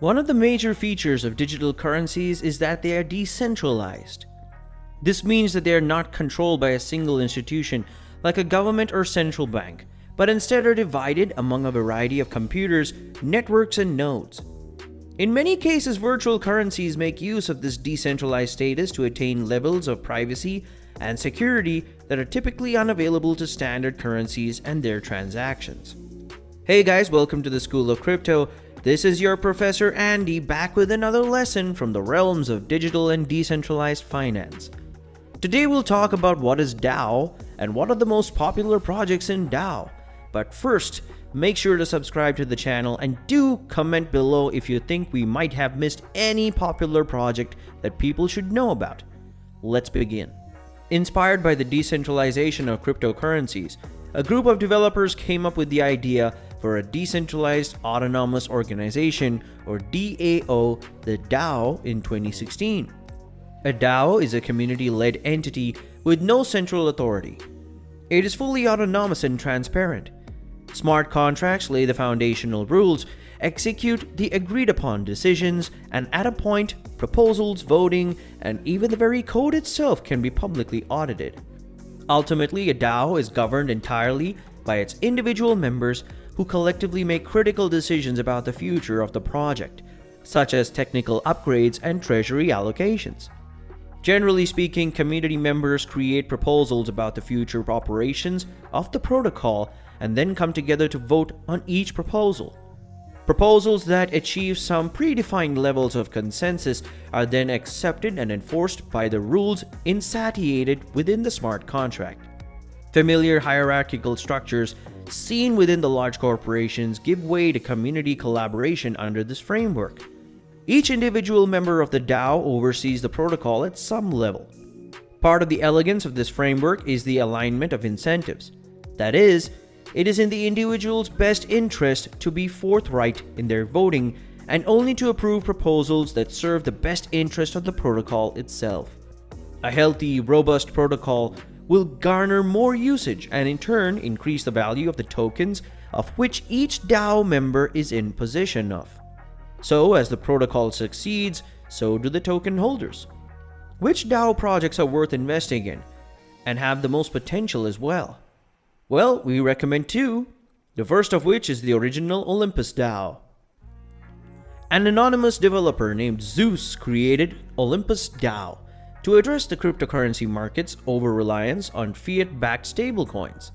One of the major features of digital currencies is that they are decentralized. This means that they are not controlled by a single institution like a government or central bank, but instead are divided among a variety of computers, networks, and nodes. In many cases, virtual currencies make use of this decentralized status to attain levels of privacy and security that are typically unavailable to standard currencies and their transactions. Hey guys, welcome to the School of Crypto. This is your Professor Andy back with another lesson from the realms of digital and decentralized finance. Today we'll talk about what is DAO and what are the most popular projects in DAO. But first, make sure to subscribe to the channel and do comment below if you think we might have missed any popular project that people should know about. Let's begin. Inspired by the decentralization of cryptocurrencies, a group of developers came up with the idea for a Decentralized Autonomous Organization, or DAO, the DAO, in 2016. A DAO is a community-led entity with no central authority. It is fully autonomous and transparent. Smart contracts lay the foundational rules, execute the agreed-upon decisions, and at a point, proposals, voting, and even the very code itself can be publicly audited. Ultimately, a DAO is governed entirely by its individual members who collectively make critical decisions about the future of the project, such as technical upgrades and treasury allocations. Generally speaking, community members create proposals about the future operations of the protocol and then come together to vote on each proposal. Proposals that achieve some predefined levels of consensus are then accepted and enforced by the rules insatiated within the smart contract. Familiar hierarchical structures seen within the large corporations give way to community collaboration under this framework. Each individual member of the DAO oversees the protocol at some level. Part of the elegance of this framework is the alignment of incentives. That is, it is in the individual's best interest to be forthright in their voting and only to approve proposals that serve the best interest of the protocol itself. A healthy, robust protocol will garner more usage and in turn increase the value of the tokens of which each DAO member is in possession of. So as the protocol succeeds, so do the token holders. Which DAO projects are worth investing in and have the most potential as well? Well, we recommend two, the first of which is the original Olympus DAO. An anonymous developer named Zeus created Olympus DAO to address the cryptocurrency market's over-reliance on fiat-backed stablecoins.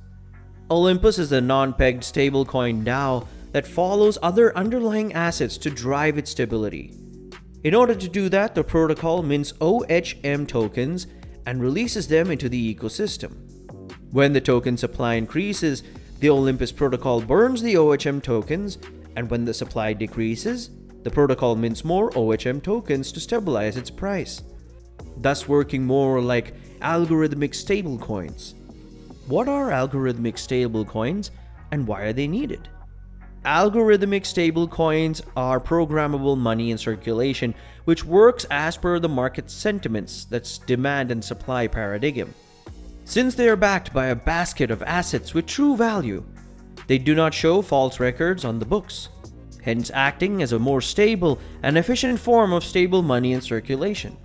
Olympus is a non-pegged stablecoin DAO that follows other underlying assets to drive its stability. In order to do that, the protocol mints OHM tokens and releases them into the ecosystem. When the token supply increases, the Olympus protocol burns the OHM tokens, and when the supply decreases, the protocol mints more OHM tokens to stabilize its price, thus working more like algorithmic stablecoins. What are algorithmic stablecoins and why are they needed? Algorithmic stablecoins are programmable money in circulation which works as per the market sentiments, that's demand and supply paradigm. Since they are backed by a basket of assets with true value, they do not show false records on the books, hence acting as a more stable and efficient form of stable money in circulation.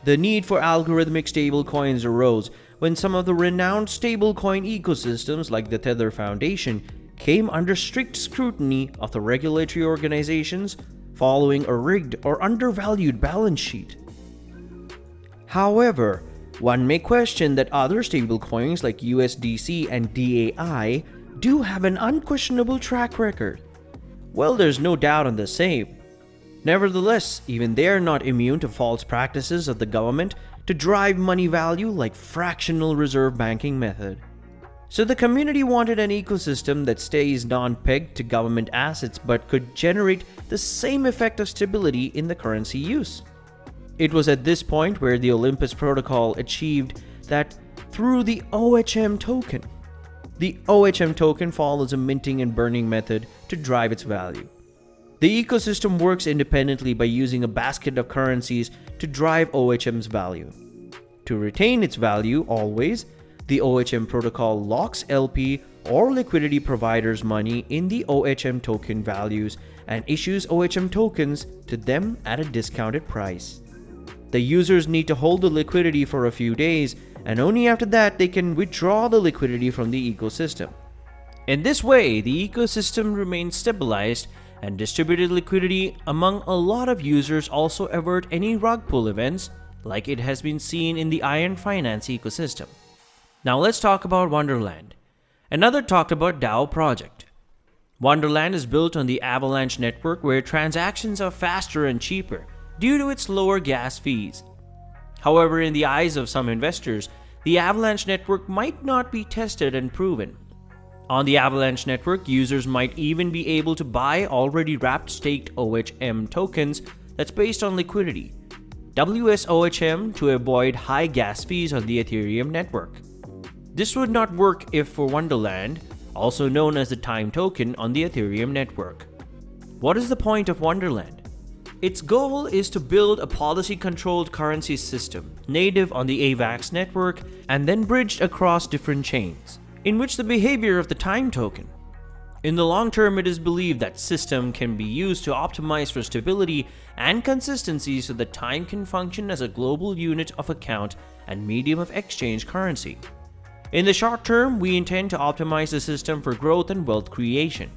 The need for algorithmic stablecoins arose when some of the renowned stablecoin ecosystems like the Tether Foundation came under strict scrutiny of the regulatory organizations following a rigged or undervalued balance sheet. However, one may question that other stablecoins like USDC and DAI do have an unquestionable track record. Well, there's no doubt on the same. Nevertheless, even they are not immune to false practices of the government to drive money value like fractional reserve banking method. So the community wanted an ecosystem that stays non-pegged to government assets but could generate the same effect of stability in the currency use. It was at this point where the Olympus protocol achieved that through the OHM token. The OHM token follows a minting and burning method to drive its value. The ecosystem works independently by using a basket of currencies to drive OHM's value. To retain its value always, the OHM protocol locks LP or liquidity providers' money in the OHM token values and issues OHM tokens to them at a discounted price. The users need to hold the liquidity for a few days, and only after that they can withdraw the liquidity from the ecosystem. In this way, the ecosystem remains stabilized, and distributed liquidity among a lot of users also avert any rug pull events like it has been seen in the Iron Finance ecosystem. Now let's talk about Wonderland. Another talked about DAO project. Wonderland is built on the Avalanche network where transactions are faster and cheaper due to its lower gas fees. However, in the eyes of some investors, the Avalanche network might not be tested and proven. On the Avalanche network, users might even be able to buy already wrapped staked OHM tokens that's based on liquidity, WSOHM, to avoid high gas fees on the Ethereum network. This would not work if for Wonderland, also known as the Time token on the Ethereum network. What is the point of Wonderland? Its goal is to build a policy-controlled currency system native on the AVAX network and then bridged across different chains, in which the behavior of the Time token. In the long term, it is believed that system can be used to optimize for stability and consistency so that Time can function as a global unit of account and medium of exchange currency. In the short term, we intend to optimize the system for growth and wealth creation.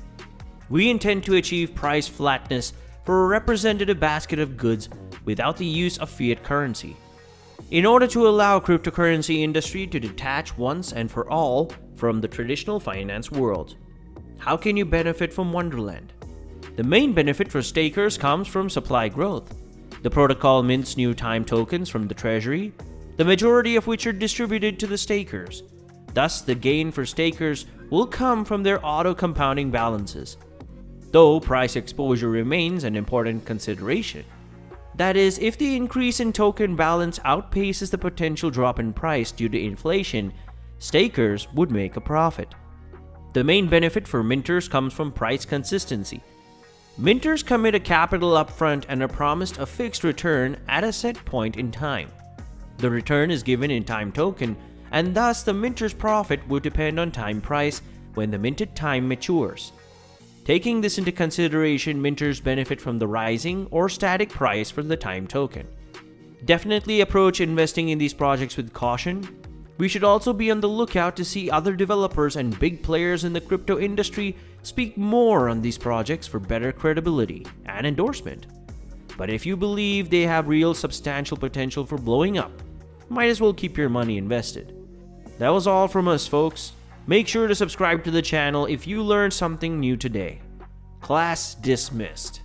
We intend to achieve price flatness for a representative basket of goods without the use of fiat currency, in order to allow cryptocurrency industry to detach once and for all from the traditional finance world. How can you benefit from Wonderland? The main benefit for stakers comes from supply growth. The protocol mints new Time tokens from the treasury, the majority of which are distributed to the stakers. Thus, the gain for stakers will come from their auto-compounding balances, though price exposure remains an important consideration. That is, if the increase in token balance outpaces the potential drop in price due to inflation, stakers would make a profit. The main benefit for minters comes from price consistency. Minters commit a capital upfront and are promised a fixed return at a set point in time. The return is given in Time token, and thus the minter's profit would depend on Time price when the minted Time matures. Taking this into consideration, minters benefit from the rising or static price for the Time token. Definitely approach investing in these projects with caution. We should also be on the lookout to see other developers and big players in the crypto industry speak more on these projects for better credibility and endorsement. But if you believe they have real substantial potential for blowing up, might as well keep your money invested. That was all from us, folks. Make sure to subscribe to the channel if you learned something new today. Class dismissed.